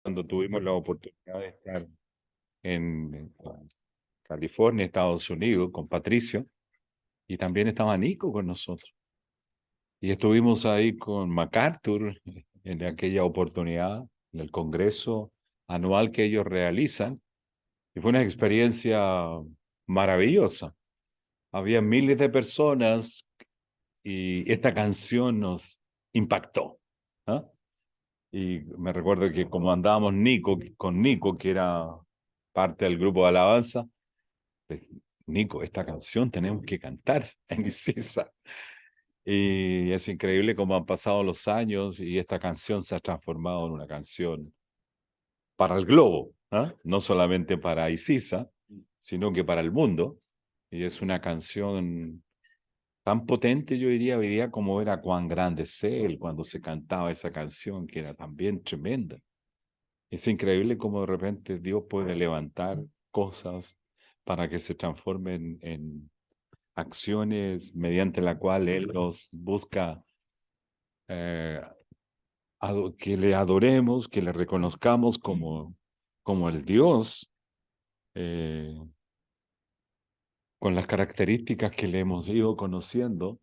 cuando tuvimos la oportunidad de estar en California, Estados Unidos, con Patricio, y también estaba Nico con nosotros. Y estuvimos ahí con MacArthur en aquella oportunidad, en el congreso anual que ellos realizan, y fue una experiencia maravillosa. Había miles de personas y esta canción nos impactó. ¿Ah? Y me recuerdo que como andábamos con Nico, que era parte del grupo de alabanza, pues, Nico, esta canción tenemos que cantar en Isisa. Y es increíble cómo han pasado los años y esta canción se ha transformado en una canción para el globo, ¿ah? No solamente para Isisa, sino que para el mundo. Y es una canción tan potente, yo diría como era Cuán grande es Él cuando se cantaba esa canción, que era también tremenda. Es increíble cómo de repente Dios puede levantar cosas para que se transformen en acciones mediante la cual Él nos busca eh, que le adoremos, que le reconozcamos como el Dios, eh, con las características que le hemos ido conociendo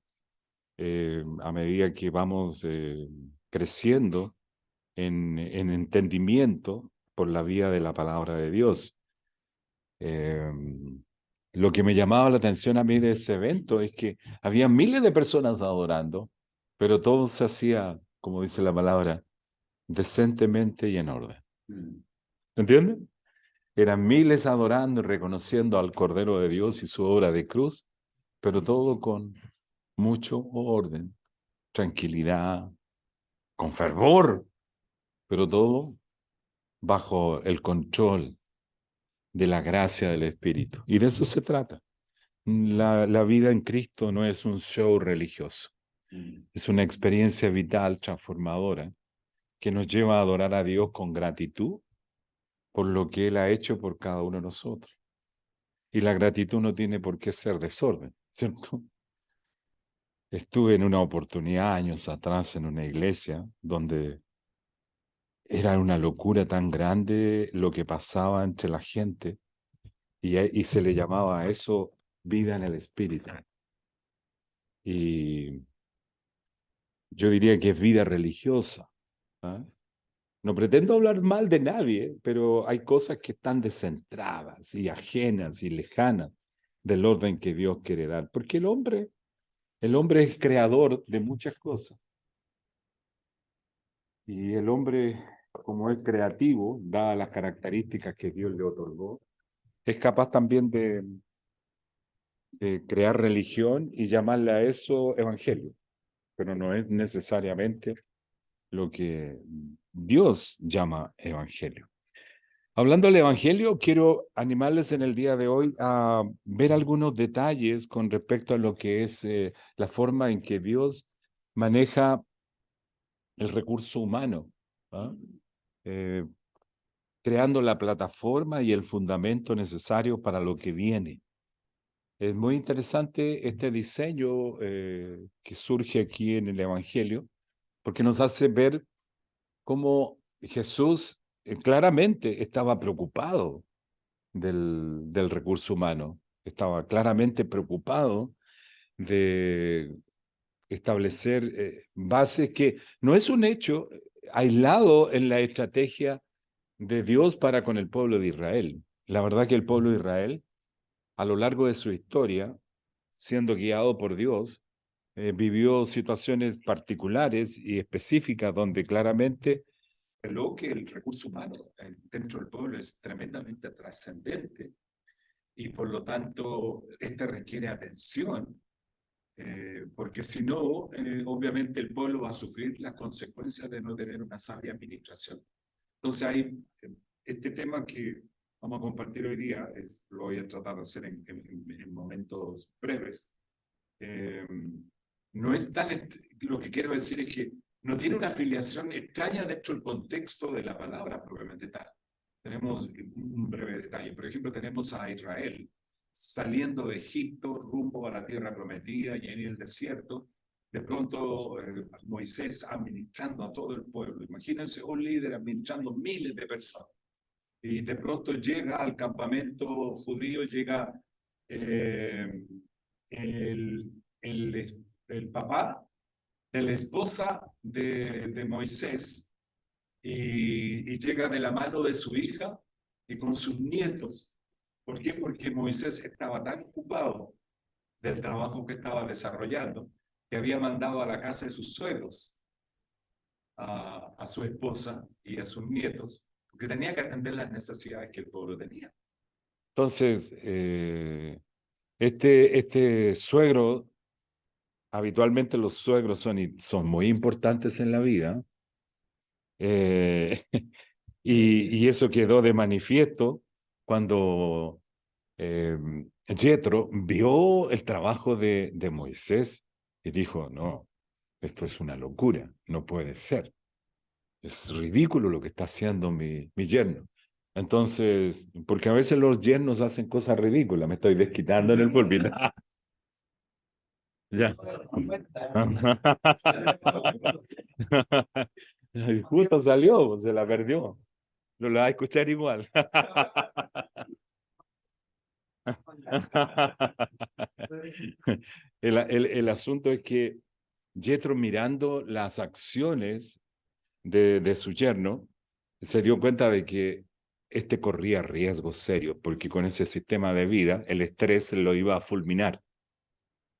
a medida que vamos creciendo en entendimiento por la vía de la palabra de Dios. Eh, lo que me llamaba la atención a mí de ese evento es que había miles de personas adorando, pero todo se hacía, como dice la palabra, decentemente y en orden. ¿Entiendes? Eran miles adorando y reconociendo al Cordero de Dios y su obra de cruz, pero todo con mucho orden, tranquilidad, con fervor, pero todo bajo el control de la gracia del Espíritu. Y de eso se trata. La vida en Cristo no es un show religioso, es una experiencia vital transformadora que nos lleva a adorar a Dios con gratitud por lo que Él ha hecho por cada uno de nosotros. Y la gratitud no tiene por qué ser desorden, ¿cierto? Estuve en una oportunidad años atrás en una iglesia donde era una locura tan grande lo que pasaba entre la gente y se le llamaba a eso vida en el Espíritu. Y yo diría que es vida religiosa. ¿Ah? No pretendo hablar mal de nadie, pero hay cosas que están descentradas y ajenas y lejanas del orden que Dios quiere dar. Porque el hombre es creador de muchas cosas. Y el hombre, como es creativo, dadas las características que Dios le otorgó, es capaz también de crear religión y llamarle a eso evangelio. Pero no es necesariamente lo que Dios llama evangelio. Hablando del evangelio, quiero animarles en el día de hoy a ver algunos detalles con respecto a lo que es la forma en que Dios maneja el recurso humano, ¿ah? Eh, creando la plataforma y el fundamento necesario para lo que viene. Es muy interesante este diseño que surge aquí en el Evangelio, porque nos hace ver cómo Jesús claramente estaba preocupado del recurso humano, estaba claramente preocupado de establecer bases que no es un hecho aislado en la estrategia de Dios para con el pueblo de Israel. La verdad que el pueblo de Israel, a lo largo de su historia, siendo guiado por Dios, vivió situaciones particulares y específicas donde claramente lo que el recurso humano dentro del pueblo es tremendamente trascendente y por lo tanto este requiere atención, porque si no, obviamente el pueblo va a sufrir las consecuencias de no tener una sabia administración. Entonces hay este tema que vamos a compartir hoy día, lo voy a tratar de hacer en momentos breves. Eh, no es tan, lo que quiero decir es que no tiene una afiliación extraña dentro del contexto de la palabra propiamente tal. Tenemos un breve detalle. Por ejemplo, tenemos a Israel saliendo de Egipto rumbo a la tierra prometida y en el desierto. de pronto Moisés administrando a todo el pueblo. Imagínense un líder administrando miles de personas. Y de pronto llega al campamento judío, llega eh, el, el papá de la esposa de Moisés y llega de la mano de su hija y con sus nietos. ¿Por qué? Porque Moisés estaba tan ocupado del trabajo que estaba desarrollando que había mandado a la casa de sus suegros a su esposa y a sus nietos, porque tenía que atender las necesidades que el pueblo tenía. Entonces, este suegro, habitualmente los suegros son muy importantes en la vida, y eso quedó de manifiesto cuando Jethro vio el trabajo de Moisés y dijo, no, esto es una locura, no puede ser. Es ridículo lo que está haciendo mi yerno. Entonces, porque a veces los yernos hacen cosas ridículas, me estoy desquitando en el púlpito. Ya. Justo salió, se la perdió. No lo va a escuchar igual. El asunto es que Jethro, mirando las acciones de su yerno, se dio cuenta de que este corría riesgos serios, porque con ese sistema de vida, el estrés lo iba a fulminar.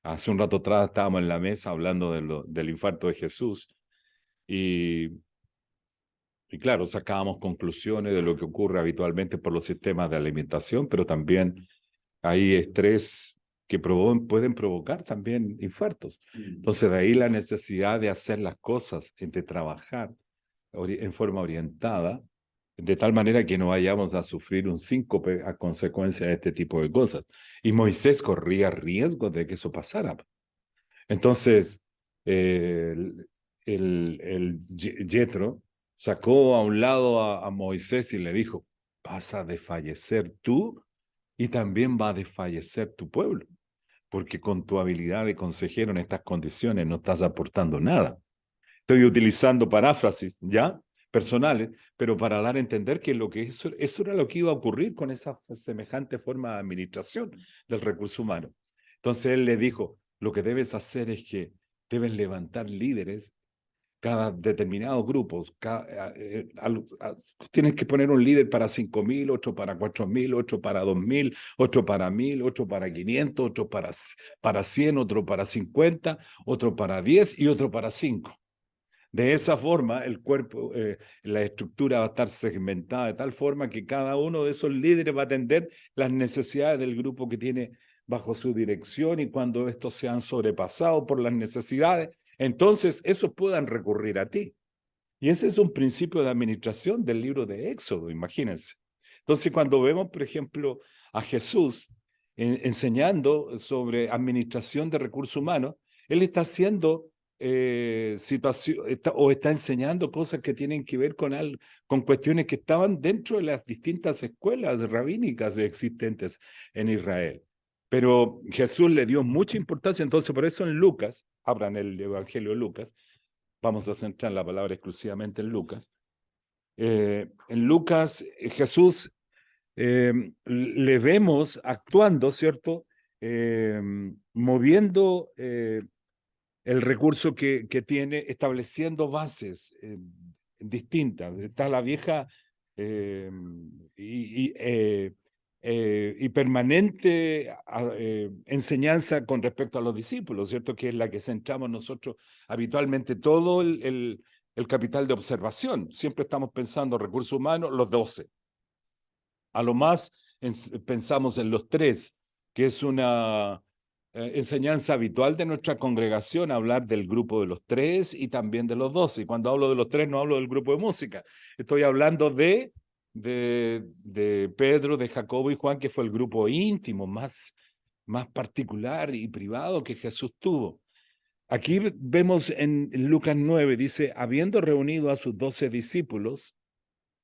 Hace un rato atrás estábamos en la mesa hablando del infarto de Jesús y, y claro, sacábamos conclusiones de lo que ocurre habitualmente por los sistemas de alimentación, pero también hay estrés que pueden provocar también infartos. Entonces, de ahí la necesidad de hacer las cosas, de trabajar en forma orientada, de tal manera que no vayamos a sufrir un síncope a consecuencia de este tipo de cosas. Y Moisés corría riesgo de que eso pasara. Entonces, el Jethro sacó a un lado a Moisés y le dijo, vas a desfallecer tú y también va a desfallecer tu pueblo, porque con tu habilidad de consejero en estas condiciones no estás aportando nada. Estoy utilizando paráfrasis, ¿ya? Personales, pero para dar a entender que eso era lo que iba a ocurrir con esa semejante forma de administración del recurso humano. Entonces él le dijo, lo que debes hacer es que debes levantar líderes cada determinado grupo. Tienes que poner un líder para 5.000, otro para 4.000, otro para 2.000, otro para 1.000, otro para 500, otro para 100, otro para 50, otro para 10 y otro para 5. De esa forma, el cuerpo, la estructura va a estar segmentada de tal forma que cada uno de esos líderes va a atender las necesidades del grupo que tiene bajo su dirección, y cuando estos sean sobrepasados por las necesidades, entonces esos puedan recurrir a ti. Y ese es un principio de administración del libro de Éxodo, imagínense. Entonces, cuando vemos, por ejemplo, a Jesús enseñando sobre administración de recursos humanos, él está haciendo está enseñando cosas que tienen que ver con cuestiones que estaban dentro de las distintas escuelas rabínicas existentes en Israel. Pero Jesús le dio mucha importancia, entonces por eso en Lucas, abran el Evangelio de Lucas, vamos a centrar la palabra exclusivamente en Lucas. En Lucas, Jesús le vemos actuando, ¿cierto? Moviendo el recurso que tiene, estableciendo bases distintas. Está la vieja eh, y, y, eh, y permanente enseñanza con respecto a los discípulos, ¿cierto? Que es la que centramos nosotros habitualmente todo el capital de observación. Siempre estamos pensando recursos humanos, los 12. A lo más pensamos en los 3, que es una enseñanza habitual de nuestra congregación, hablar del grupo de los 3 y también de los 12. Y cuando hablo de los 3 no hablo del grupo de música, estoy hablando de Pedro, de Jacobo y Juan, que fue el grupo íntimo, más particular y privado que Jesús tuvo. Aquí vemos en Lucas 9, dice, habiendo reunido a sus 12 discípulos,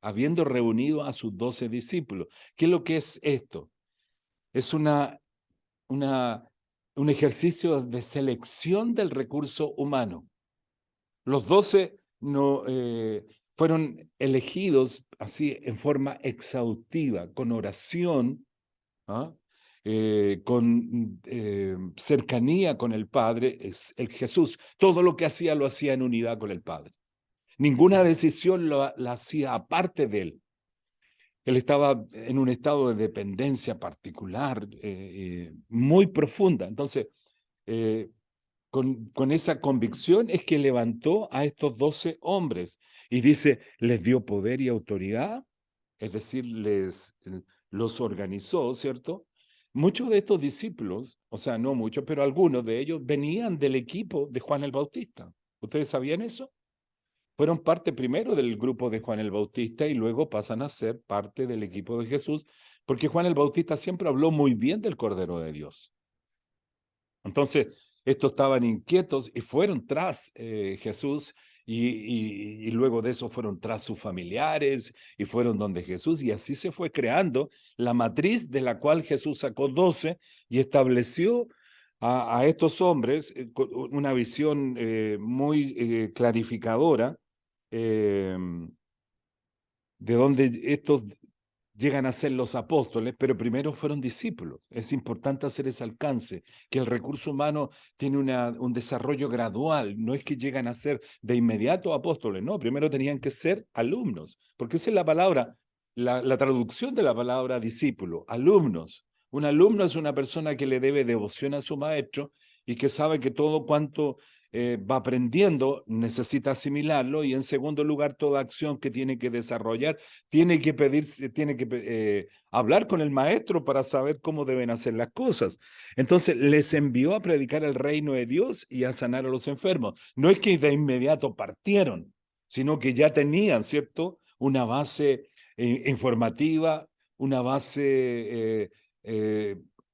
habiendo reunido a sus 12 discípulos. ¿Qué es lo que es esto? Es una un ejercicio de selección del recurso humano. Los 12 no, fueron elegidos así en forma exhaustiva, con oración, ¿ah? Con cercanía con el Padre, es el Jesús. Todo lo que hacía lo hacía en unidad con el Padre. Ninguna decisión la hacía aparte de él. Él estaba en un estado de dependencia particular, muy profunda. Entonces, con esa convicción es que levantó a estos 12 hombres y dice, les dio poder y autoridad, es decir, los organizó, ¿cierto? Muchos de estos discípulos, o sea, no muchos, pero algunos de ellos venían del equipo de Juan el Bautista. ¿Ustedes sabían eso? Fueron parte primero del grupo de Juan el Bautista y luego pasan a ser parte del equipo de Jesús, porque Juan el Bautista siempre habló muy bien del Cordero de Dios. Entonces, estos estaban inquietos y fueron tras Jesús y luego de eso fueron tras sus familiares y fueron donde Jesús y así se fue creando la matriz de la cual Jesús sacó 12 y estableció a estos hombres con una visión muy clarificadora eh, de donde estos llegan a ser los apóstoles, pero primero fueron discípulos. Es importante hacer ese alcance, que el recurso humano tiene un desarrollo gradual, no es que llegan a ser de inmediato apóstoles, no, primero tenían que ser alumnos, porque esa es la palabra, la traducción de la palabra discípulo, alumnos. Un alumno es una persona que le debe devoción a su maestro y que sabe que todo cuanto va aprendiendo, necesita asimilarlo y en segundo lugar, toda acción que tiene que desarrollar, tiene que hablar con el maestro para saber cómo deben hacer las cosas. Entonces, les envió a predicar el reino de Dios y a sanar a los enfermos. No es que de inmediato partieron, sino que ya tenían, ¿cierto? Una base informativa, una base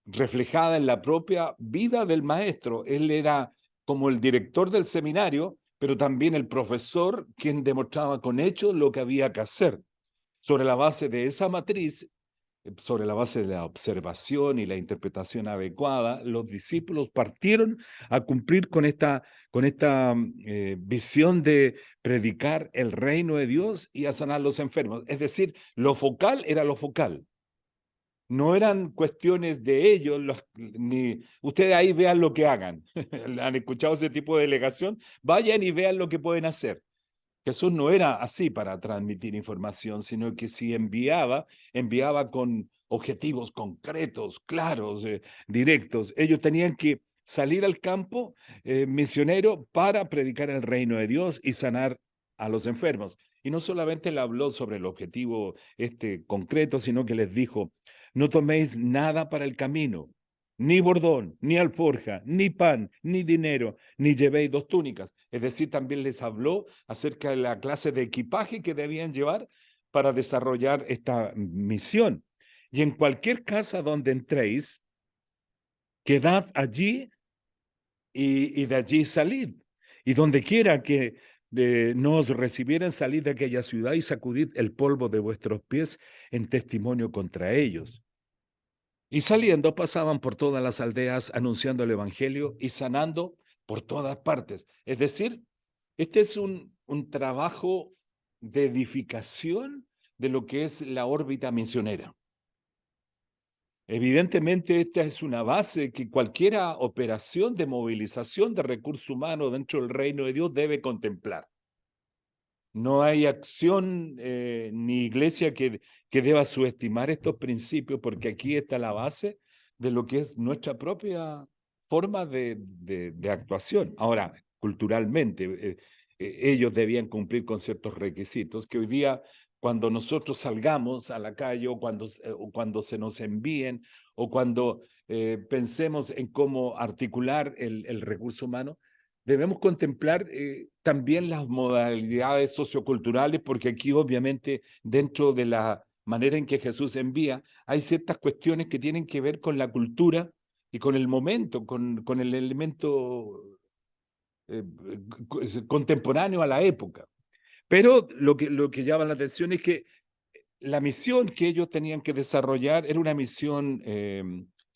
reflejada en la propia vida del maestro. Él era como el director del seminario, pero también el profesor quien demostraba con hechos lo que había que hacer. Sobre la base de esa matriz, sobre la base de la observación y la interpretación adecuada, los discípulos partieron a cumplir con esta visión de predicar el reino de Dios y a sanar los enfermos. Es decir, lo focal era lo focal. No eran cuestiones de ellos, ni ustedes ahí vean lo que hagan. ¿Han escuchado ese tipo de delegación? Vayan y vean lo que pueden hacer. Jesús no era así para transmitir información, sino que si enviaba, enviaba con objetivos concretos, claros, directos. Ellos tenían que salir al campo misionero para predicar el reino de Dios y sanar a los enfermos. Y no solamente le habló sobre el objetivo concreto, sino que les dijo, no toméis nada para el camino, ni bordón, ni alforja, ni pan, ni dinero, ni llevéis 2 túnicas. Es decir, también les habló acerca de la clase de equipaje que debían llevar para desarrollar esta misión. Y en cualquier casa donde entréis, quedad allí y de allí salid. Y donde quiera que no os recibieran, salid de aquella ciudad y sacudid el polvo de vuestros pies en testimonio contra ellos. Y saliendo pasaban por todas las aldeas anunciando el evangelio y sanando por todas partes. Es decir, este es un trabajo de edificación de lo que es la órbita misionera. Evidentemente, esta es una base que cualquier operación de movilización de recursos humanos dentro del reino de Dios debe contemplar. No hay acción ni iglesia que deba subestimar estos principios, porque aquí está la base de lo que es nuestra propia forma de actuación. Ahora, culturalmente, ellos debían cumplir con ciertos requisitos que hoy día, cuando nosotros salgamos a la calle o cuando se nos envíen o cuando pensemos en cómo articular el recurso humano, debemos contemplar también las modalidades socioculturales, porque aquí obviamente dentro de la manera en que Jesús envía, hay ciertas cuestiones que tienen que ver con la cultura y con el momento, con el elemento contemporáneo a la época. Pero lo que llama la atención es que la misión que ellos tenían que desarrollar era una misión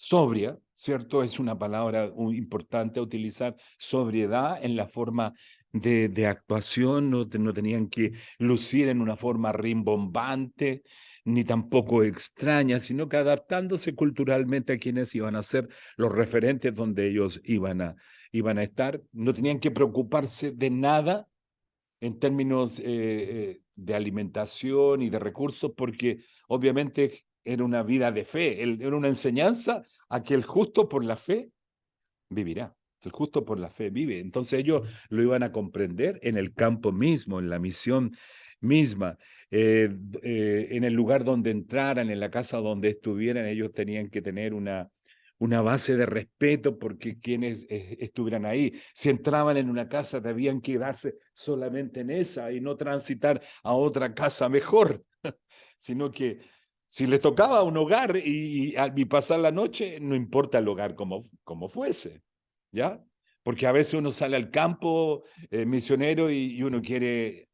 sobria, ¿cierto? Es una palabra importante a utilizar, sobriedad en la forma de actuación, no tenían que lucir en una forma rimbombante, ni tampoco extraña, sino que adaptándose culturalmente a quienes iban a ser los referentes donde ellos iban a estar. No tenían que preocuparse de nada en términos de alimentación y de recursos, porque obviamente era una vida de fe, era una enseñanza a que el justo por la fe vivirá. El justo por la fe vive. Entonces ellos lo iban a comprender en el campo mismo, en la misión misma, en el lugar donde entraran, en la casa donde estuvieran, ellos tenían que tener una base de respeto porque quienes estuvieran ahí, si entraban en una casa, debían quedarse solamente en esa y no transitar a otra casa mejor, sino que si les tocaba un hogar y pasar la noche, no importa el hogar como fuese, ¿ya? Porque a veces uno sale al campo misionero y uno quiere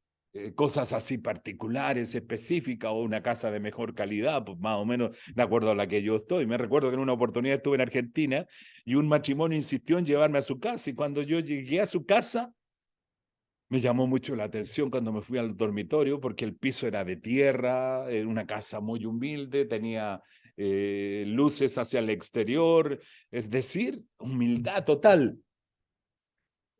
cosas así particulares, específicas, o una casa de mejor calidad, pues más o menos de acuerdo a la que yo estoy. Me recuerdo que en una oportunidad estuve en Argentina y un matrimonio insistió en llevarme a su casa, y cuando yo llegué a su casa, me llamó mucho la atención cuando me fui al dormitorio, porque el piso era de tierra, era una casa muy humilde, tenía luces hacia el exterior, es decir, humildad total.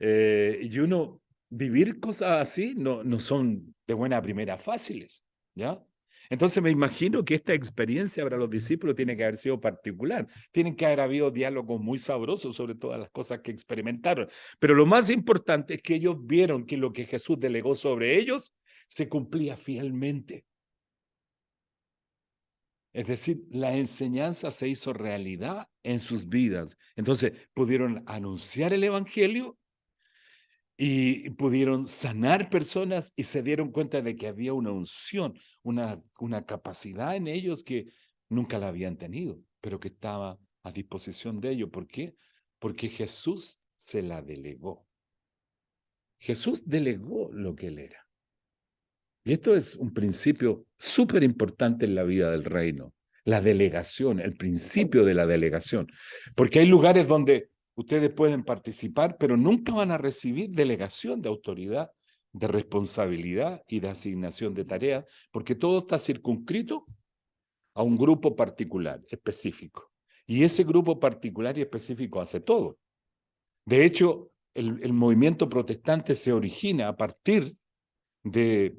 Y uno, vivir cosas así no son de buena primera fáciles, ¿ya? Entonces me imagino que esta experiencia para los discípulos tiene que haber sido particular. Tienen que haber habido diálogos muy sabrosos sobre todas las cosas que experimentaron. Pero lo más importante es que ellos vieron que lo que Jesús delegó sobre ellos se cumplía fielmente. Es decir, la enseñanza se hizo realidad en sus vidas. Entonces pudieron anunciar el evangelio y pudieron sanar personas y se dieron cuenta de que había una unción, una capacidad en ellos que nunca la habían tenido, pero que estaba a disposición de ellos. ¿Por qué? Porque Jesús se la delegó. Jesús delegó lo que él era. Y esto es un principio súper importante en la vida del reino, la delegación, el principio de la delegación. Porque hay lugares donde ustedes pueden participar, pero nunca van a recibir delegación de autoridad, de responsabilidad y de asignación de tareas, porque todo está circunscrito a un grupo particular, específico. Y ese grupo particular y específico hace todo. De hecho, el movimiento protestante se origina a partir de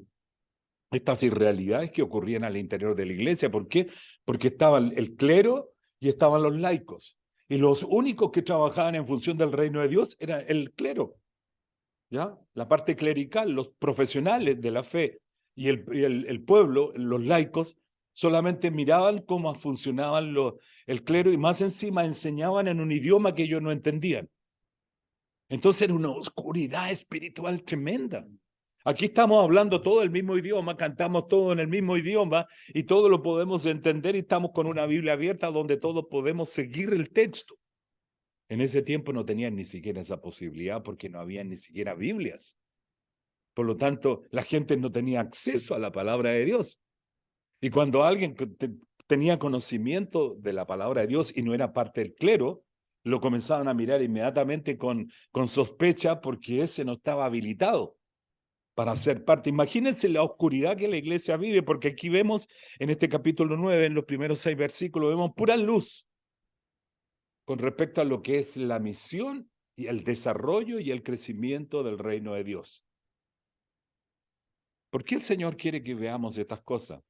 estas irrealidades que ocurrían al interior de la iglesia. ¿Por qué? Porque estaban el clero y estaban los laicos. Y los únicos que trabajaban en función del reino de Dios era el clero, ¿ya? La parte clerical, los profesionales de la fe y el pueblo, los laicos, solamente miraban cómo funcionaban el clero y más encima enseñaban en un idioma que ellos no entendían. Entonces era una oscuridad espiritual tremenda. Aquí estamos hablando todo el mismo idioma, cantamos todo en el mismo idioma y todo lo podemos entender y estamos con una Biblia abierta donde todos podemos seguir el texto. En ese tiempo no tenían ni siquiera esa posibilidad porque no había ni siquiera Biblias. Por lo tanto, la gente no tenía acceso a la palabra de Dios. Y cuando alguien tenía conocimiento de la palabra de Dios y no era parte del clero, lo comenzaban a mirar inmediatamente con sospecha porque ese no estaba habilitado para ser parte. Imagínense la oscuridad que la iglesia vive, porque aquí vemos en este capítulo 9, en los primeros 6 versículos, vemos pura luz con respecto a lo que es la misión y el desarrollo y el crecimiento del reino de Dios. ¿Por qué el Señor quiere que veamos estas cosas?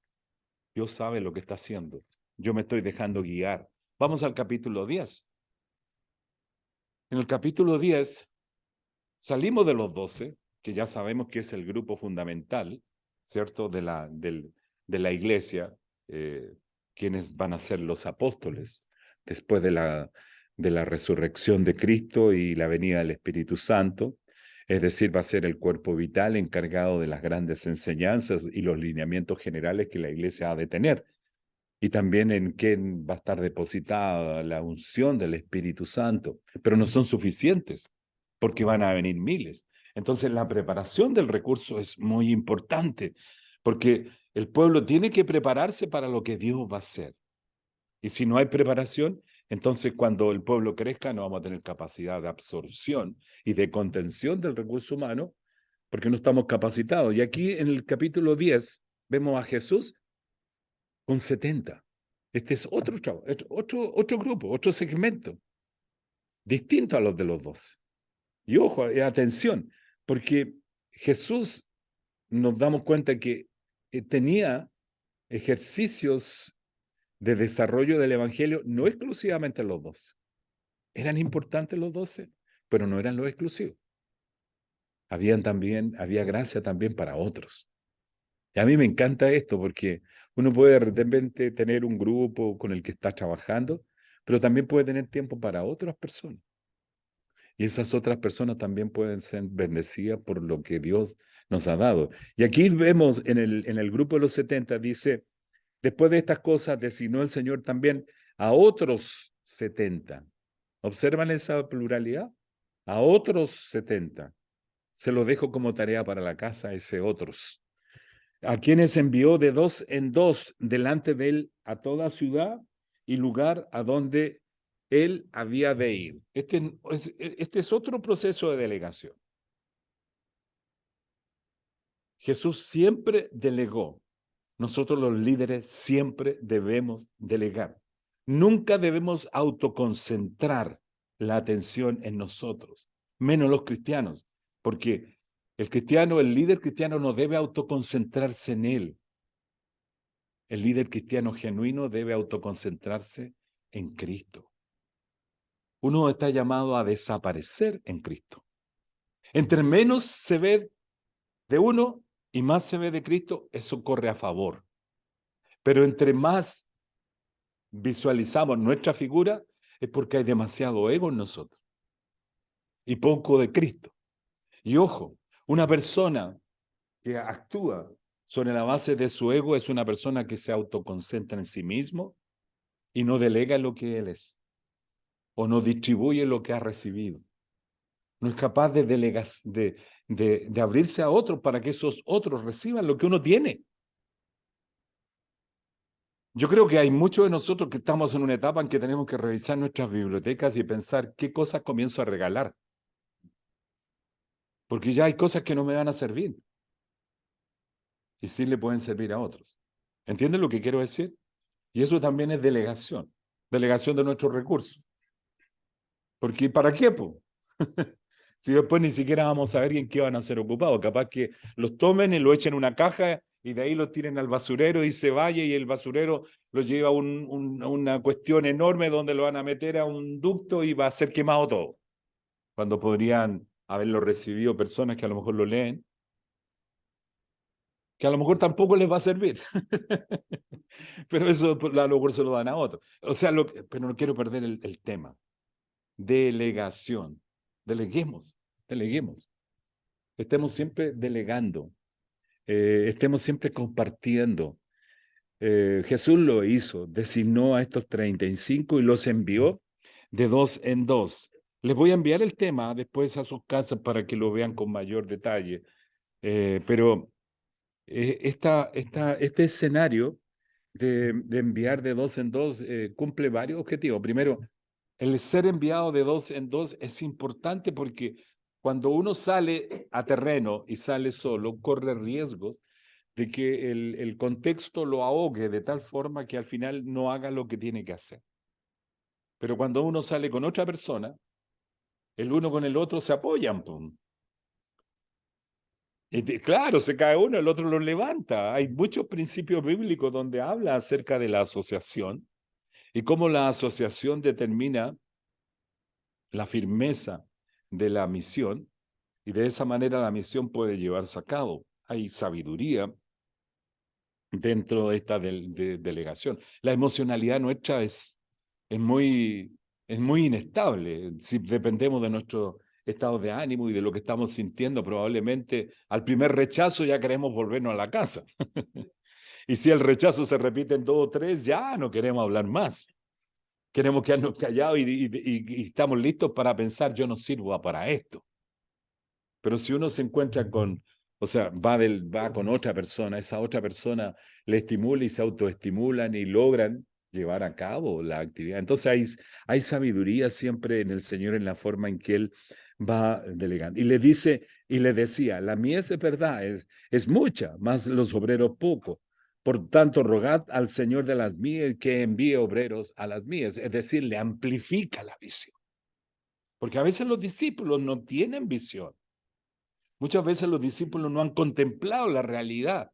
Dios sabe lo que está haciendo. Yo me estoy dejando guiar. Vamos al capítulo 10. En el capítulo 10 salimos de los 12, que ya sabemos que es el grupo fundamental, ¿cierto? De la iglesia, quienes van a ser los apóstoles después de la resurrección de Cristo y la venida del Espíritu Santo. Es decir, va a ser el cuerpo vital encargado de las grandes enseñanzas y los lineamientos generales que la iglesia ha de tener. Y también en quién va a estar depositada la unción del Espíritu Santo. Pero no son suficientes, porque van a venir miles. Entonces la preparación del recurso es muy importante, porque el pueblo tiene que prepararse para lo que Dios va a hacer. Y si no hay preparación, Entonces, cuando el pueblo crezca, no vamos a tener capacidad de absorción y de contención del recurso humano, porque no estamos capacitados. Y aquí en el capítulo 10 vemos a Jesús con 70. Este es otro grupo, otro segmento, distinto a los de los 12. Y ojo, atención, porque Jesús nos damos cuenta que tenía ejercicios de desarrollo del Evangelio, no exclusivamente los 12. Eran importantes los 12, pero no eran los exclusivos. Había gracia también para otros. Y a mí me encanta esto porque uno puede de repente tener un grupo con el que está trabajando, pero también puede tener tiempo para otras personas. Y esas otras personas también pueden ser bendecidas por lo que Dios nos ha dado. Y aquí vemos en el grupo de los 70, dice, después de estas cosas designó el Señor también a otros 70. ¿Observan esa pluralidad? A otros 70. Se lo dejo como tarea para la casa, ese otros. A quienes envió de dos en dos delante de él a toda ciudad y lugar a donde él había de ir. Este es otro proceso de delegación. Jesús siempre delegó. Nosotros los líderes siempre debemos delegar. Nunca debemos autoconcentrar la atención en nosotros, menos los cristianos, porque el líder cristiano no debe autoconcentrarse en él. El líder cristiano genuino debe autoconcentrarse en Cristo. Uno está llamado a desaparecer en Cristo. Entre menos se ve de uno y más se ve de Cristo, eso corre a favor. Pero entre más visualizamos nuestra figura, es porque hay demasiado ego en nosotros y poco de Cristo. Y ojo, una persona que actúa sobre la base de su ego es una persona que se autoconcentra en sí mismo y no delega lo que él es, o no distribuye lo que ha recibido. No es capaz de abrirse a otros para que esos otros reciban lo que uno tiene. Yo creo que hay muchos de nosotros que estamos en una etapa en que tenemos que revisar nuestras bibliotecas y pensar qué cosas comienzo a regalar. Porque ya hay cosas que no me van a servir. Y sí le pueden servir a otros. ¿Entienden lo que quiero decir? Y eso también es delegación. Delegación de nuestros recursos. Porque ¿para qué, po? Si después ni siquiera vamos a ver en qué van a ser ocupados. Capaz que los tomen y lo echen en una caja y de ahí los tiren al basurero y se vaya y el basurero lo lleva a una cuestión enorme donde lo van a meter a un ducto y va a ser quemado todo. Cuando podrían haberlo recibido personas que a lo mejor lo leen, que a lo mejor tampoco les va a servir. Pero eso a lo mejor se lo dan a otro. O sea, pero no quiero perder el tema. Delegación. Deleguemos. Estemos siempre delegando. Estemos siempre compartiendo. Jesús lo hizo, designó a estos 35 y los envió de dos en dos. Les voy a enviar el tema después a sus casas para que lo vean con mayor detalle. Pero este escenario de enviar de dos en dos cumple varios objetivos. Primero, el ser enviado de dos en dos es importante porque cuando uno sale a terreno y sale solo, corre riesgos de que el contexto lo ahogue de tal forma que al final no haga lo que tiene que hacer. Pero cuando uno sale con otra persona, el uno con el otro se apoyan. Pum. Claro, se cae uno, el otro lo levanta. Hay muchos principios bíblicos donde habla acerca de la asociación y cómo la asociación determina la firmeza de la misión y de esa manera la misión puede llevarse a cabo. Hay sabiduría dentro de esta delegación. La emocionalidad nuestra es muy inestable. Si dependemos de nuestro estado de ánimo y de lo que estamos sintiendo, probablemente al primer rechazo ya queremos volvernos a la casa. Y si el rechazo se repite en 2 o 3, ya no queremos hablar más. Queremos quedarnos callados y estamos listos para pensar, yo no sirvo para esto. Pero si uno se encuentra con, o sea, va con otra persona, esa otra persona le estimula y se autoestimulan y logran llevar a cabo la actividad. Entonces hay sabiduría siempre en el Señor en la forma en que Él va delegando. Y le dice, y le decía, la mies es verdad, es mucha, más los obreros poco. Por tanto, rogad al Señor de las mies que envíe obreros a las mies. Es decir, le amplifica la visión. Porque a veces los discípulos no tienen visión. Muchas veces los discípulos no han contemplado la realidad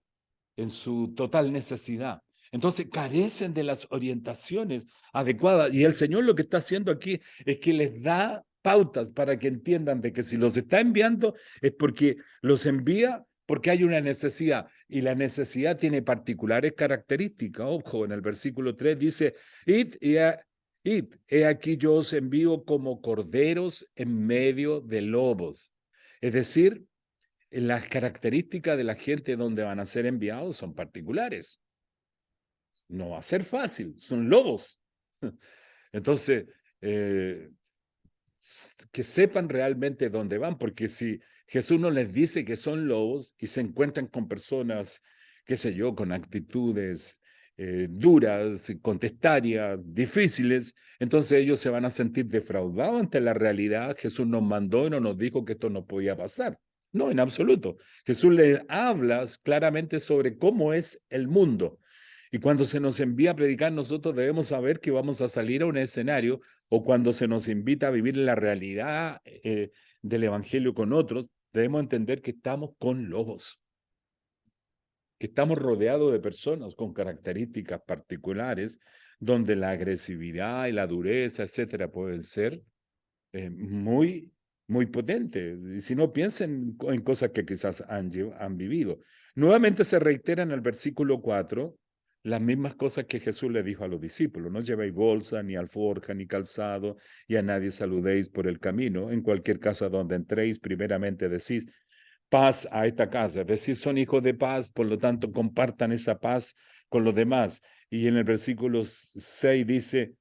en su total necesidad. Entonces carecen de las orientaciones adecuadas. Y el Señor lo que está haciendo aquí es que les da pautas para que entiendan de que si los está enviando es porque los envía porque hay una necesidad. Y la necesidad tiene particulares características. Ojo, en el versículo 3 dice, id, he aquí yo os envío como corderos en medio de lobos. Es decir, las características de la gente donde van a ser enviados son particulares. No va a ser fácil, son lobos. Entonces, que sepan realmente dónde van, porque si Jesús no les dice que son lobos y se encuentran con personas, qué sé yo, con actitudes duras, contestarias, difíciles, entonces ellos se van a sentir defraudados ante la realidad. Jesús nos mandó y no nos dijo que esto no podía pasar. No, en absoluto. Jesús les habla claramente sobre cómo es el mundo. Y cuando se nos envía a predicar, nosotros debemos saber que vamos a salir a un escenario, o cuando se nos invita a vivir la realidad del Evangelio con otros, debemos entender que estamos con lobos, que estamos rodeados de personas con características particulares, donde la agresividad y la dureza, etcétera, pueden ser muy, muy potentes. Y si no, piensen en cosas que quizás han vivido. Nuevamente se reitera en el versículo 4 las mismas cosas que Jesús le dijo a los discípulos: no llevéis bolsa, ni alforja, ni calzado, y a nadie saludéis por el camino. En cualquier casa donde entréis, primeramente decís paz a esta casa. Es decir, son hijos de paz, por lo tanto, compartan esa paz con los demás. Y en el versículo 6 dice,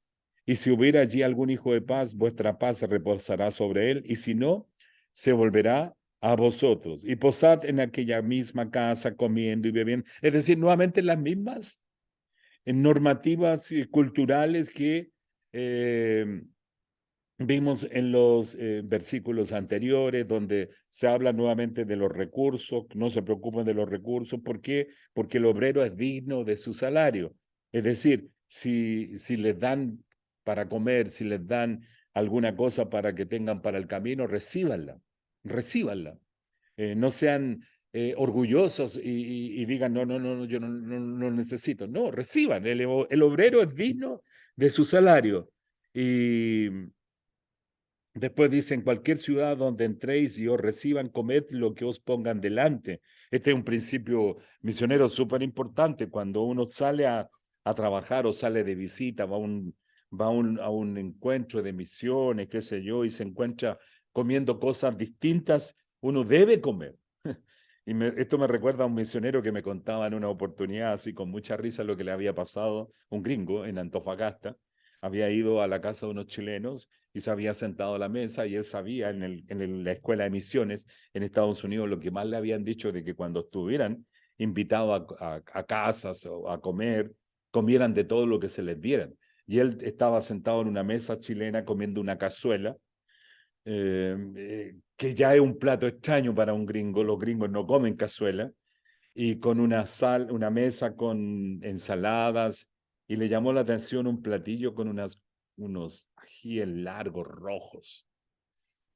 y si hubiera allí algún hijo de paz, vuestra paz reposará sobre él, y si no, se volverá a vosotros. Y posad en aquella misma casa, comiendo y bebiendo. Es decir, nuevamente las mismas normativas culturales que vimos en los versículos anteriores, donde se habla nuevamente de los recursos. No se preocupen de los recursos. ¿Por qué? Porque el obrero es digno de su salario. Es decir, si les dan para comer, si les dan alguna cosa para que tengan para el camino, recíbanla, recíbanla. No sean orgullosos y digan, no, no, no, yo no necesito. No, reciban. El obrero es digno de su salario. Y después dice, en cualquier ciudad donde entréis y os reciban, comed lo que os pongan delante. Este es un principio misionero súper importante. Cuando uno sale a trabajar o sale de visita, a un encuentro de misiones, qué sé yo, y se encuentra comiendo cosas distintas, uno debe comer. Y esto me recuerda a un misionero que me contaba en una oportunidad, así con mucha risa, lo que le había pasado, un gringo en Antofagasta. Había ido a la casa de unos chilenos y se había sentado a la mesa, y él sabía la escuela de misiones en Estados Unidos lo que más le habían dicho, de que cuando estuvieran invitados a casas o a comer, comieran de todo lo que se les dieran. Y él estaba sentado en una mesa chilena comiendo una cazuela, que ya es un plato extraño para un gringo. Los gringos no comen cazuela, y con una mesa con ensaladas, y le llamó la atención un platillo con unos ajíes largos rojos.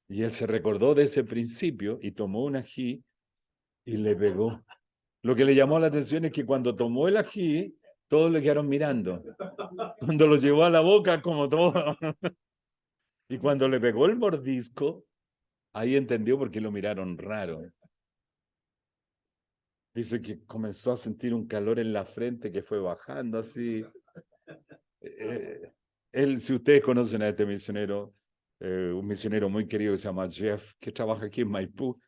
Y él se recordó de ese principio y tomó un ají y le pegó. Lo que le llamó la atención es que cuando tomó el ají, todos le quedaron mirando. Cuando lo llevó a la boca, como todo. Y cuando le pegó el mordisco, ahí entendió por qué lo miraron raro. Dice que comenzó a sentir un calor en la frente que fue bajando así. Él, si ustedes conocen a este misionero, un misionero muy querido que se llama Jeff, que trabaja aquí en Maipú,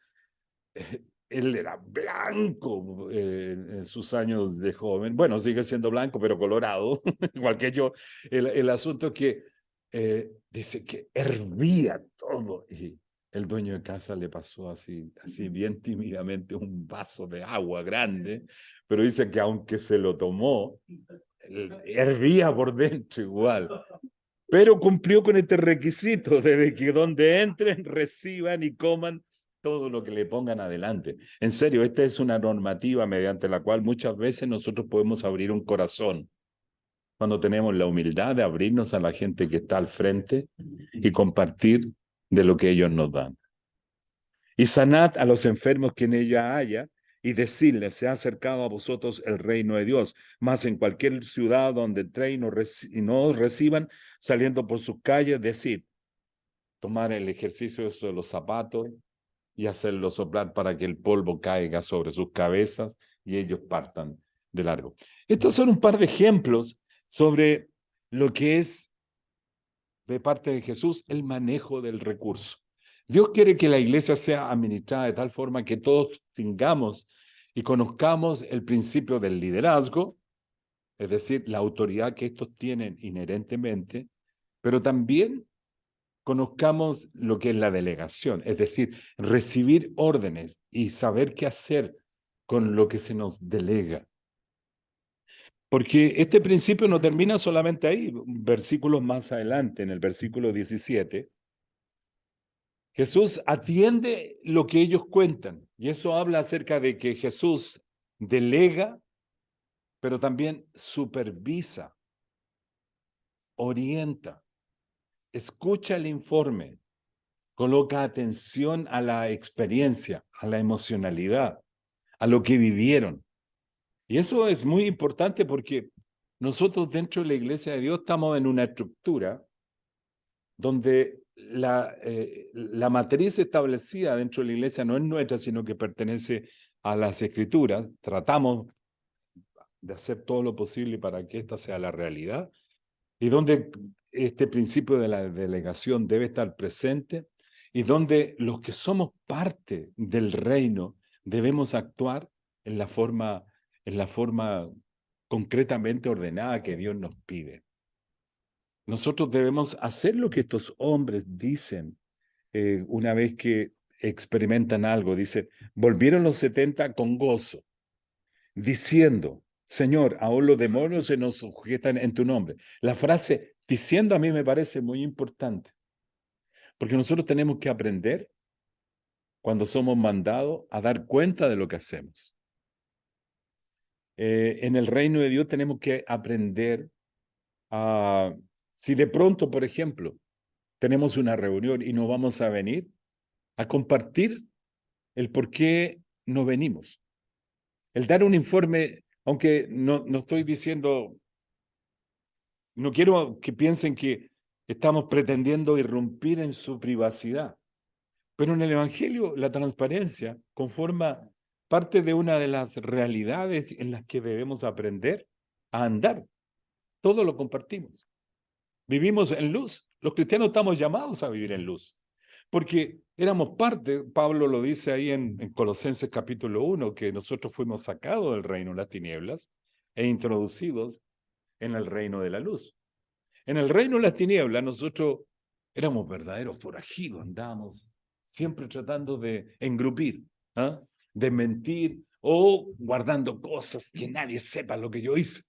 él era blanco en sus años de joven. Bueno, sigue siendo blanco, pero colorado, igual que yo. El asunto es que dice que hervía todo. Y el dueño de casa le pasó así bien tímidamente un vaso de agua grande, pero dice que aunque se lo tomó, hervía por dentro igual. Pero cumplió con este requisito de que donde entren, reciban y coman todo lo que le pongan adelante. En serio, esta es una normativa mediante la cual muchas veces nosotros podemos abrir un corazón cuando tenemos la humildad de abrirnos a la gente que está al frente y compartir de lo que ellos nos dan. Y sanad a los enfermos que en ella haya, y decirles, se ha acercado a vosotros el reino de Dios. Mas en cualquier ciudad donde entréis y no os reciban, saliendo por sus calles, decid, tomar el ejercicio eso de los zapatos y hacerlo soplar para que el polvo caiga sobre sus cabezas y ellos partan de largo. Estos son un par de ejemplos sobre lo que es de parte de Jesús el manejo del recurso. Dios quiere que la iglesia sea administrada de tal forma que todos tengamos y conozcamos el principio del liderazgo, es decir, la autoridad que estos tienen inherentemente, pero también conozcamos lo que es la delegación, es decir, recibir órdenes y saber qué hacer con lo que se nos delega. Porque este principio no termina solamente ahí, versículos más adelante, en el versículo 17, Jesús atiende lo que ellos cuentan, y eso habla acerca de que Jesús delega, pero también supervisa, orienta, escucha el informe, coloca atención a la experiencia, a la emocionalidad, a lo que vivieron. Y eso es muy importante porque nosotros dentro de la Iglesia de Dios estamos en una estructura donde la matriz establecida dentro de la Iglesia no es nuestra, sino que pertenece a las Escrituras. Tratamos de hacer todo lo posible para que esta sea la realidad, y donde este principio de la delegación debe estar presente, y donde los que somos parte del reino debemos actuar en la forma concretamente ordenada que Dios nos pide. Nosotros debemos hacer lo que estos hombres dicen una vez que experimentan algo. Dicen, volvieron los 70 con gozo, diciendo, Señor, aún los demonios se nos sujetan en tu nombre. La frase diciendo a mí me parece muy importante, porque nosotros tenemos que aprender cuando somos mandados a dar cuenta de lo que hacemos. En el reino de Dios tenemos que aprender a, si de pronto, por ejemplo, tenemos una reunión y no vamos a venir, a compartir el por qué no venimos. El dar un informe, aunque no estoy diciendo, no quiero que piensen que estamos pretendiendo irrumpir en su privacidad, pero en el Evangelio la transparencia conforma parte de una de las realidades en las que debemos aprender a andar. Todo lo compartimos. Vivimos en luz. Los cristianos estamos llamados a vivir en luz, porque éramos parte, Pablo lo dice ahí en Colosenses capítulo 1, que nosotros fuimos sacados del reino de las tinieblas e introducidos en el reino de la luz. En el reino de las tinieblas nosotros éramos verdaderos forajidos, andábamos siempre tratando de engrupir, ¿eh? De mentir o guardando cosas que nadie sepa lo que yo hice.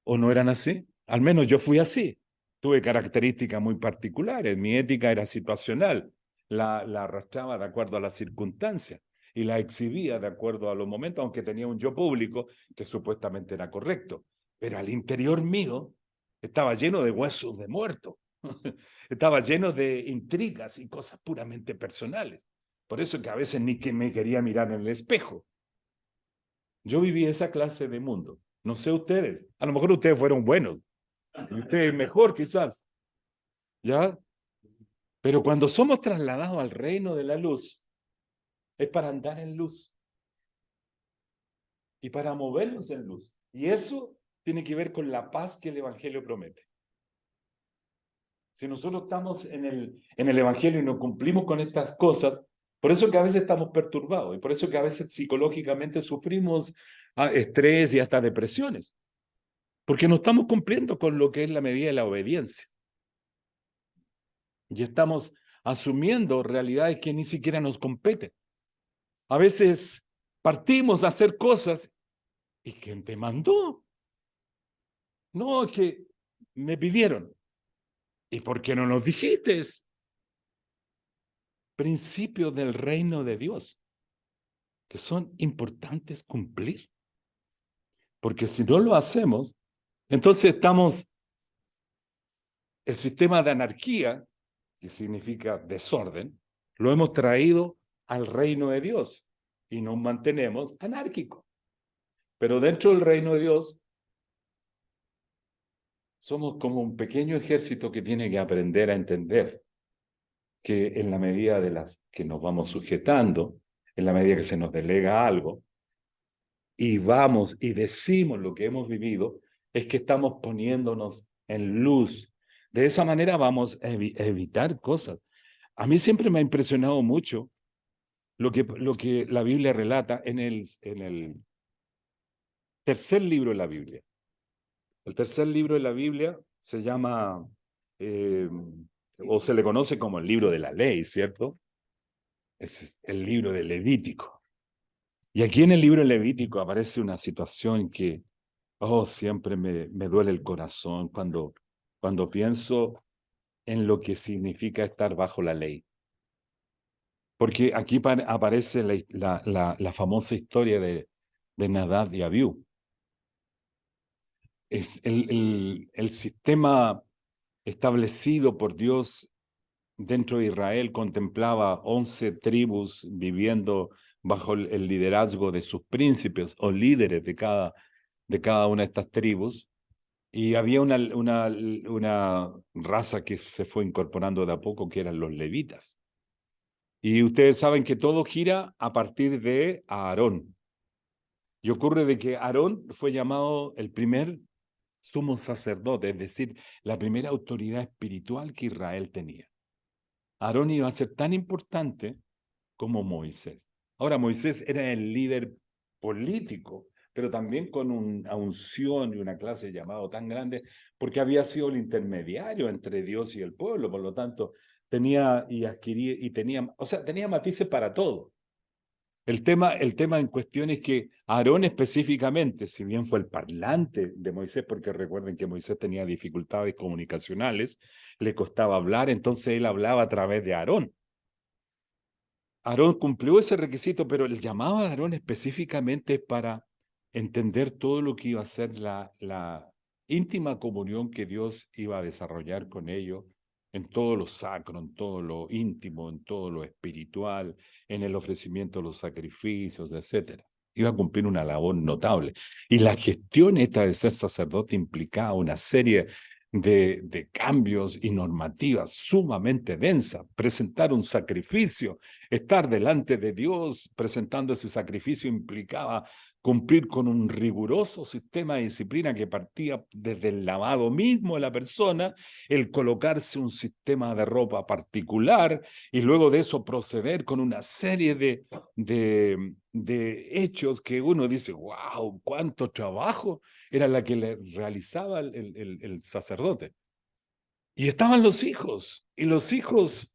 ¿O no eran así? Al menos yo fui así. Tuve características muy particulares. Mi ética era situacional. La arrastraba de acuerdo a las circunstancias y la exhibía de acuerdo a los momentos, aunque tenía un yo público que supuestamente era correcto. Pero al interior mío estaba lleno de huesos de muertos. Estaba lleno de intrigas y cosas puramente personales. Por eso que a veces ni que me quería mirar en el espejo. Yo viví esa clase de mundo. No sé ustedes. A lo mejor ustedes fueron buenos. Y ustedes mejor quizás. ¿Ya? Pero cuando somos trasladados al reino de la luz, es para andar en luz. Y para movernos en luz. Y eso tiene que ver con la paz que el Evangelio promete. Si nosotros estamos en el Evangelio y no cumplimos con estas cosas, por eso que a veces estamos perturbados y por eso que a veces psicológicamente sufrimos estrés y hasta depresiones, porque no estamos cumpliendo con lo que es la medida de la obediencia. Y estamos asumiendo realidades que ni siquiera nos competen. A veces partimos a hacer cosas ¿Y quién te mandó? No, es que me pidieron. ¿Y por qué no nos dijiste? Principios del reino de Dios que son importantes cumplir. Porque si no lo hacemos, entonces estamos, el sistema de anarquía, que significa desorden, lo hemos traído al reino de Dios y nos mantenemos anárquicos. Pero dentro del reino de Dios somos como un pequeño ejército que tiene que aprender a entender que en la medida de las que nos vamos sujetando, en la medida que se nos delega algo, y vamos y decimos lo que hemos vivido, es que estamos poniéndonos en luz. De esa manera vamos a evitar cosas. A mí siempre me ha impresionado mucho lo que la Biblia relata en el tercer libro de la Biblia. El tercer libro de la Biblia se llama, o se le conoce como el libro de la ley, ¿cierto? Es el libro de Levítico. Y aquí en el libro de Levítico aparece una situación que, oh, siempre me duele el corazón cuando pienso en lo que significa estar bajo la ley. Porque aquí aparece la famosa historia de Nadab y Abiú. Es el sistema establecido por Dios dentro de Israel contemplaba 11 tribus viviendo bajo el liderazgo de sus príncipes o líderes de cada una de estas tribus. Y había una raza que se fue incorporando de a poco, que eran los levitas. Y ustedes saben que todo gira a partir de Aarón. Y ocurre de que Aarón fue llamado el primer sumo sacerdote, es decir, la primera autoridad espiritual que Israel tenía. Aarón iba a ser tan importante como Moisés. Ahora, Moisés era el líder político, pero también con una unción y una clase llamado tan grande, porque había sido el intermediario entre Dios y el pueblo, por lo tanto, tenía y adquiría y tenía, o sea, tenía matices para todo. El tema en cuestión es que Aarón específicamente, si bien fue el parlante de Moisés, porque recuerden que Moisés tenía dificultades comunicacionales, le costaba hablar, entonces él hablaba a través de Aarón. Aarón cumplió ese requisito, pero el llamado de Aarón específicamente es para entender todo lo que iba a ser la íntima comunión que Dios iba a desarrollar con ellos en todo lo sacro, en todo lo íntimo, en todo lo espiritual, en el ofrecimiento de los sacrificios, etc. Iba a cumplir una labor notable. Y la gestión esta de ser sacerdote implicaba una serie de cambios y normativas sumamente densas, presentar un sacrificio, estar delante de Dios presentando ese sacrificio implicaba cumplir con un riguroso sistema de disciplina que partía desde el lavado mismo de la persona, el colocarse un sistema de ropa particular y luego de eso proceder con una serie de hechos que uno dice, wow, cuánto trabajo era la que le realizaba el sacerdote. Y estaban los hijos, y los hijos,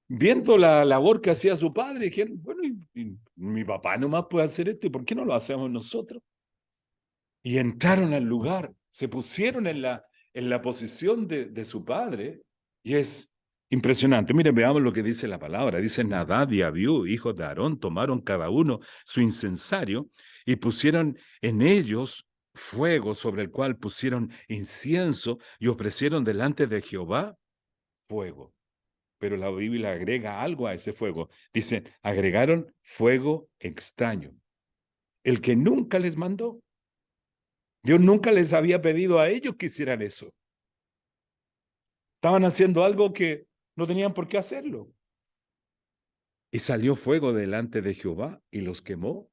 viendo la labor que hacía su padre, dijeron, bueno, y mi papá nomás puede hacer esto, ¿y por qué no lo hacemos nosotros? Y entraron al lugar, se pusieron en la posición de su padre, y es impresionante. Miren, veamos lo que dice la palabra. Dice, Nadab y Abiú, hijos de Aarón, tomaron cada uno su incensario y pusieron en ellos fuego sobre el cual pusieron incienso y ofrecieron delante de Jehová fuego. Pero la Biblia agrega algo a ese fuego. Dice, agregaron fuego extraño, el que nunca les mandó. Dios nunca les había pedido a ellos que hicieran eso. Estaban haciendo algo que no tenían por qué hacerlo. Y salió fuego delante de Jehová y los quemó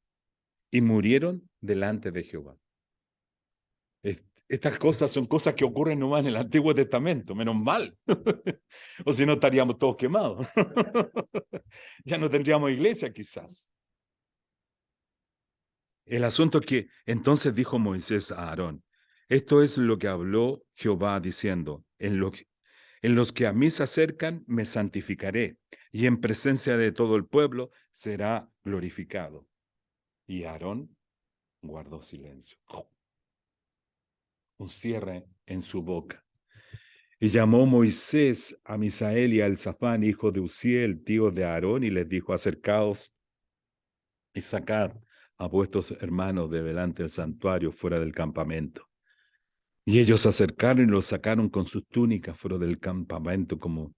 y murieron delante de Jehová. Estas cosas son cosas que ocurren nomás en el Antiguo Testamento, menos mal. O si no estaríamos todos quemados. Ya no tendríamos iglesia quizás. El asunto es que entonces dijo Moisés a Aarón, esto es lo que habló Jehová diciendo, en los que a mí se acercan me santificaré, y en presencia de todo el pueblo será glorificado. Y Aarón guardó silencio. Un cierre en su boca. Y llamó Moisés a Misael y a Elzafán, hijo de Uziel, tío de Aarón, y les dijo: acercaos y sacad a vuestros hermanos de delante del santuario, fuera del campamento. Y ellos se acercaron y los sacaron con sus túnicas fuera del campamento, como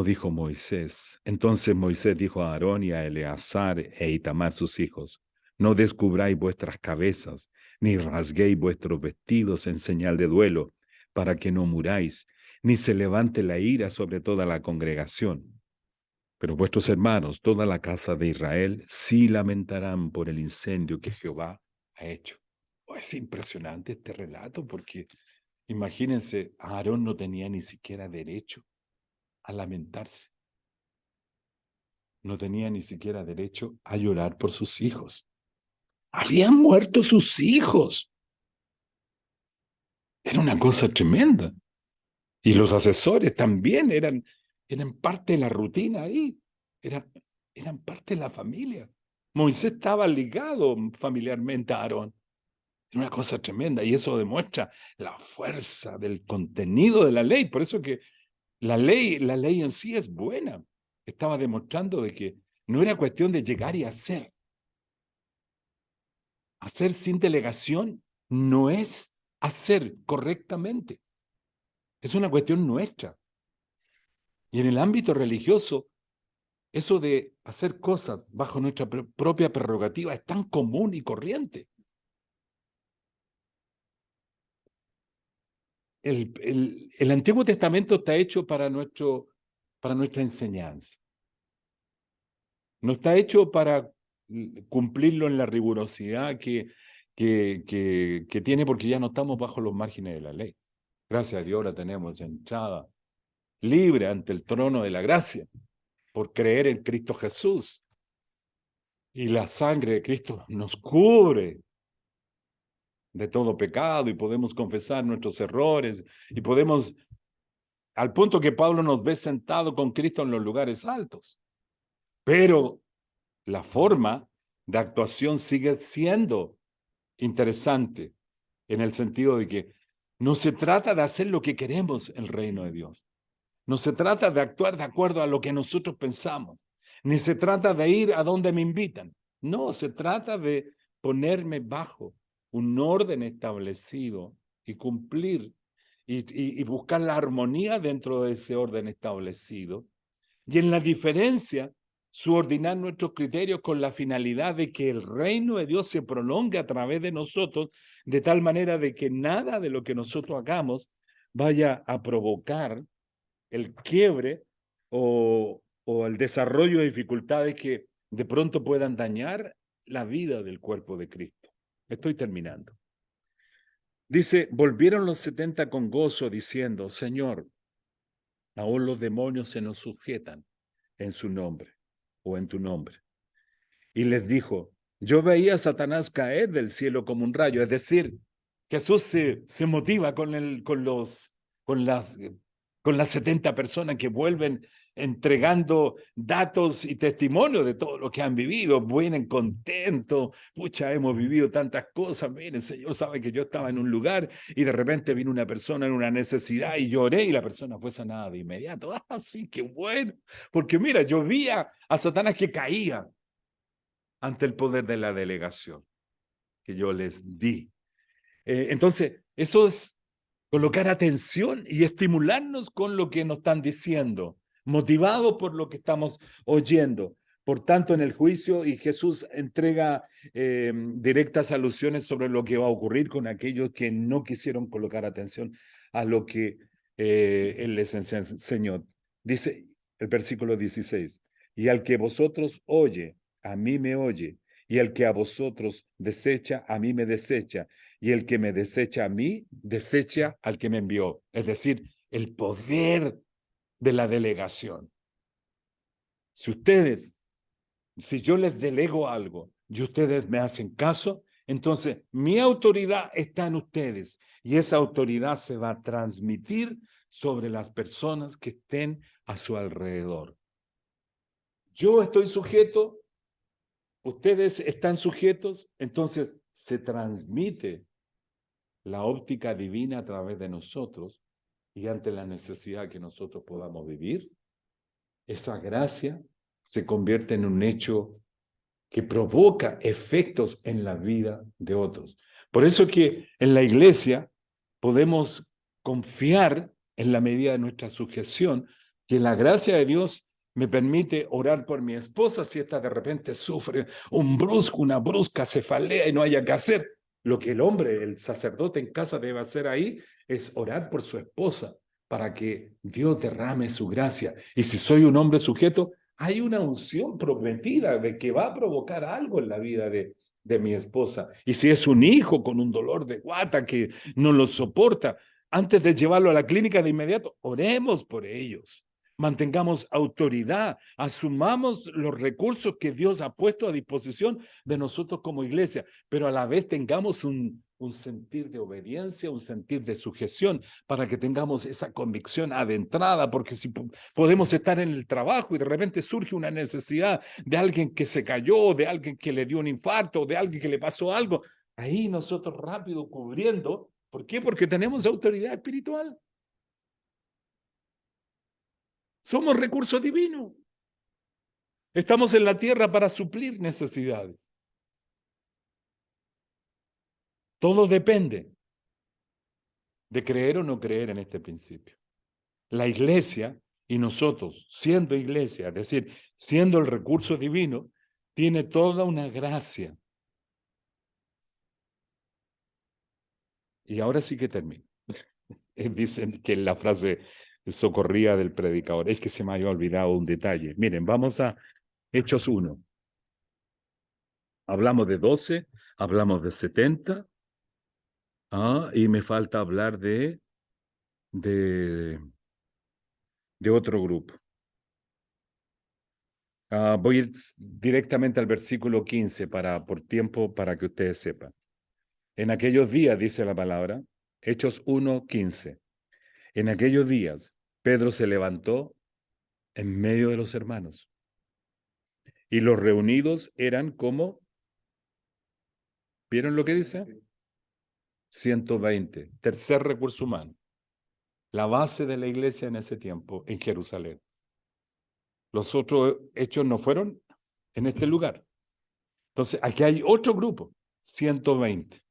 dijo Moisés. Entonces Moisés dijo a Aarón y a Eleazar e Itamar sus hijos: no descubráis vuestras cabezas, ni rasguéis vuestros vestidos en señal de duelo, para que no muráis, ni se levante la ira sobre toda la congregación. Pero vuestros hermanos, toda la casa de Israel, sí lamentarán por el incendio que Jehová ha hecho. Oh, es impresionante este relato, porque imagínense, Aarón no tenía ni siquiera derecho a lamentarse. No tenía ni siquiera derecho a llorar por sus hijos. Habían muerto sus hijos. Era una cosa tremenda. Y los asesores también eran parte de la rutina ahí. Eran parte de la familia. Moisés estaba ligado familiarmente a Aarón. Era una cosa tremenda. Y eso demuestra la fuerza del contenido de la ley. Por eso que la ley en sí es buena. Estaba demostrando de que no era cuestión de llegar y hacer. Hacer sin delegación no es hacer correctamente. Es una cuestión nuestra. Y en el ámbito religioso, eso de hacer cosas bajo nuestra propia prerrogativa es tan común y corriente. El Antiguo Testamento está hecho para nuestra enseñanza. No está hecho para cumplirlo en la rigurosidad que tiene, porque ya no estamos bajo los márgenes de la ley. Gracias a Dios la tenemos entrada libre ante el trono de la gracia por creer en Cristo Jesús. Y la sangre de Cristo nos cubre de todo pecado y podemos confesar nuestros errores y podemos, al punto que Pablo nos ve sentado con Cristo en los lugares altos. Pero la forma de actuación sigue siendo interesante, en el sentido de que no se trata de hacer lo que queremos en el reino de Dios. No se trata de actuar de acuerdo a lo que nosotros pensamos, ni se trata de ir a donde me invitan. No, se trata de ponerme bajo un orden establecido y cumplir y buscar la armonía dentro de ese orden establecido. Y en la diferencia, subordinar nuestros criterios con la finalidad de que el reino de Dios se prolongue a través de nosotros, de tal manera de que nada de lo que nosotros hagamos vaya a provocar el quiebre o el desarrollo de dificultades que de pronto puedan dañar la vida del cuerpo de Cristo. Estoy terminando. Dice: volvieron los 70 con gozo, diciendo: Señor, aún los demonios se nos sujetan en su nombre o en tu nombre. Y les dijo: yo veía a Satanás caer del cielo como un rayo. Es decir, Jesús se motiva con las 70 personas que vuelven entregando datos y testimonios de todo lo que han vivido, vienen contentos. Pucha, hemos vivido tantas cosas. Miren, Señor sabe que yo estaba en un lugar y de repente vino una persona en una necesidad y lloré y la persona fue sanada de inmediato. Ah, sí, qué bueno. Porque mira, yo vi a Satanás que caía ante el poder de la delegación que yo les di. Entonces, eso es colocar atención y estimularnos con lo que nos están diciendo, motivados por lo que estamos oyendo. Por tanto, en el juicio, y Jesús entrega directas alusiones sobre lo que va a ocurrir con aquellos que no quisieron colocar atención a lo que Él les enseñó. Dice el versículo 16, y al que vosotros oye, a mí me oye, y el que a vosotros desecha, a mí me desecha, y el que me desecha a mí, desecha al que me envió. Es decir, el poder de la delegación. Si yo les delego algo y ustedes me hacen caso, entonces mi autoridad está en ustedes y esa autoridad se va a transmitir sobre las personas que estén a su alrededor. Yo estoy sujeto, ustedes están sujetos, entonces se transmite la óptica divina a través de nosotros y ante la necesidad que nosotros podamos vivir, esa gracia se convierte en un hecho que provoca efectos en la vida de otros. Por eso que en la iglesia podemos confiar en la medida de nuestra sujeción que la gracia de Dios me permite orar por mi esposa si esta de repente sufre una brusca cefalea y no haya que hacer. Lo que el hombre, el sacerdote en casa debe hacer ahí es orar por su esposa para que Dios derrame su gracia. Y si soy un hombre sujeto, hay una unción prometida de que va a provocar algo en la vida de mi esposa. Y si es un hijo con un dolor de guata que no lo soporta, antes de llevarlo a la clínica de inmediato, oremos por ellos. Mantengamos autoridad, asumamos los recursos que Dios ha puesto a disposición de nosotros como iglesia, pero a la vez tengamos un sentir de obediencia, un sentir de sujeción, para que tengamos esa convicción adentrada, porque si podemos estar en el trabajo y de repente surge una necesidad de alguien que se cayó, de alguien que le dio un infarto, de alguien que le pasó algo, ahí nosotros rápido cubriendo. ¿Por qué? Porque tenemos autoridad espiritual. Somos recursos divinos. Estamos en la tierra para suplir necesidades. Todo depende de creer o no creer en este principio. La iglesia y nosotros, siendo iglesia, es decir, siendo el recurso divino, tiene toda una gracia. Y ahora sí que termino. Dicen que la frase socorría del predicador. Es que se me había olvidado un detalle. Miren, vamos a Hechos 1. Hablamos de 12, hablamos de 70, y me falta hablar de otro grupo. Voy a ir directamente al versículo 15 por tiempo, para que ustedes sepan. En aquellos días, dice la palabra, Hechos 1:15. En aquellos días, Pedro se levantó en medio de los hermanos, y los reunidos eran como, ¿vieron lo que dice? 120. Tercer recurso humano. La base de la iglesia en ese tiempo en Jerusalén. Los otros hechos no fueron en este lugar. Entonces, aquí hay otro grupo, 120.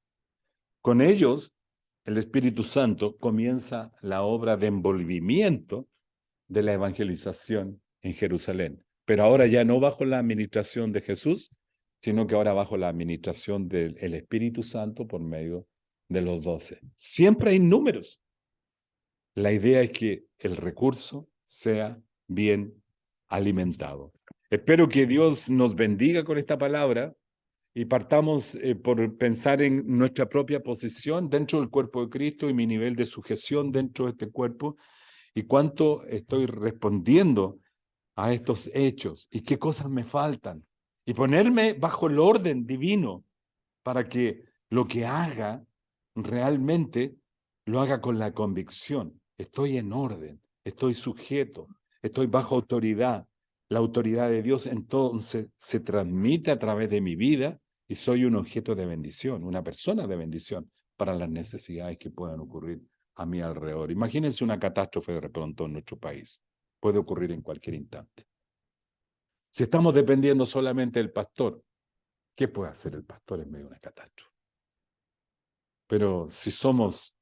Con ellos, el Espíritu Santo comienza la obra de envolvimiento de la evangelización en Jerusalén. Pero ahora ya no bajo la administración de Jesús, sino que ahora bajo la administración del Espíritu Santo por medio de los 12. Siempre hay números. La idea es que el recurso sea bien alimentado. Espero que Dios nos bendiga con esta palabra y partamos por pensar en nuestra propia posición dentro del cuerpo de Cristo y mi nivel de sujeción dentro de este cuerpo y cuánto estoy respondiendo a estos hechos y qué cosas me faltan y ponerme bajo el orden divino para que lo que haga realmente lo haga con la convicción. Estoy en orden, estoy sujeto, estoy bajo autoridad. La autoridad de Dios entonces se transmite a través de mi vida y soy un objeto de bendición, una persona de bendición para las necesidades que puedan ocurrir a mi alrededor. Imagínense una catástrofe de pronto en nuestro país. Puede ocurrir en cualquier instante. Si estamos dependiendo solamente del pastor, ¿qué puede hacer el pastor en medio de una catástrofe? Pero si somos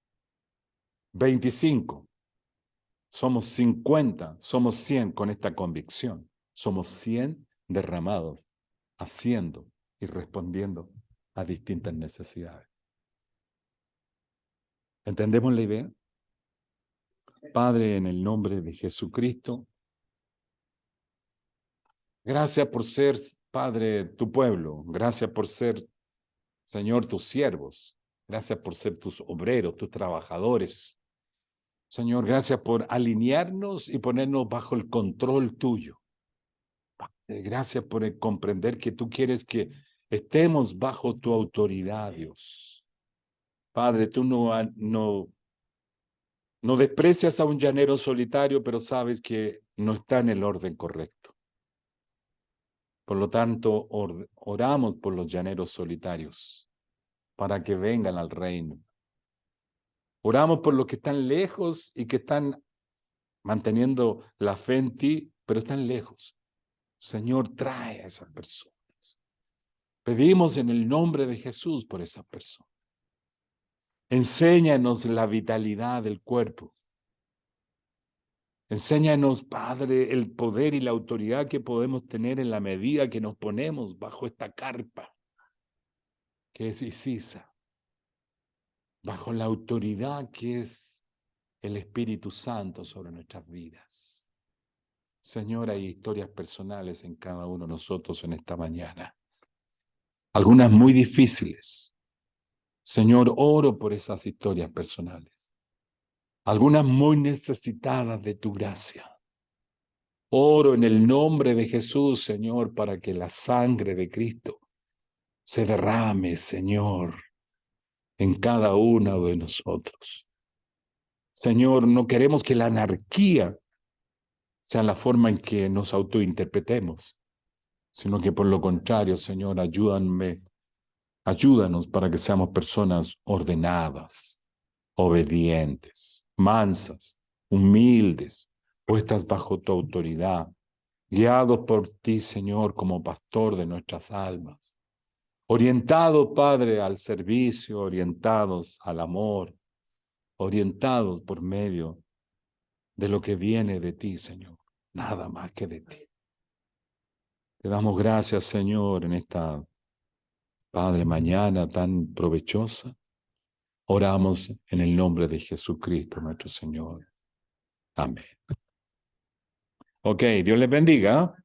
25, somos 50, somos 100 con esta convicción, somos 100 derramados, haciendo y respondiendo a distintas necesidades. ¿Entendemos la idea? Padre, en el nombre de Jesucristo, gracias por ser, Padre, tu pueblo. Gracias por ser, Señor, tus siervos. Gracias por ser tus obreros, tus trabajadores. Señor, gracias por alinearnos y ponernos bajo el control tuyo. Gracias por comprender que tú quieres que estemos bajo tu autoridad, Dios. Padre, tú no desprecias a un llanero solitario, pero sabes que no está en el orden correcto. Por lo tanto, oramos por los llaneros solitarios. para que vengan al reino. Oramos por los que están lejos y que están manteniendo la fe en ti, pero están lejos. Señor, trae a esas personas. Pedimos en el nombre de Jesús por esas personas. Enséñanos la vitalidad del cuerpo. Enséñanos, Padre, el poder y la autoridad que podemos tener en la medida que nos ponemos bajo esta carpa, que es Isisa, bajo la autoridad que es el Espíritu Santo sobre nuestras vidas. Señor, hay historias personales en cada uno de nosotros en esta mañana. Algunas muy difíciles. Señor, oro por esas historias personales. Algunas muy necesitadas de tu gracia. Oro en el nombre de Jesús, Señor, para que la sangre de Cristo se derrame, Señor, en cada uno de nosotros. Señor, no queremos que la anarquía sea la forma en que nos autointerpretemos, sino que por lo contrario, Señor, ayúdanos para que seamos personas ordenadas, obedientes, mansas, humildes, puestas bajo tu autoridad, guiados por ti, Señor, como pastor de nuestras almas, orientados, Padre, al servicio, orientados al amor, orientados por medio de lo que viene de ti, Señor, nada más que de ti. Te damos gracias, Señor, en esta, Padre, mañana tan provechosa. Oramos en el nombre de Jesucristo, nuestro Señor. Amén. Ok, Dios les bendiga.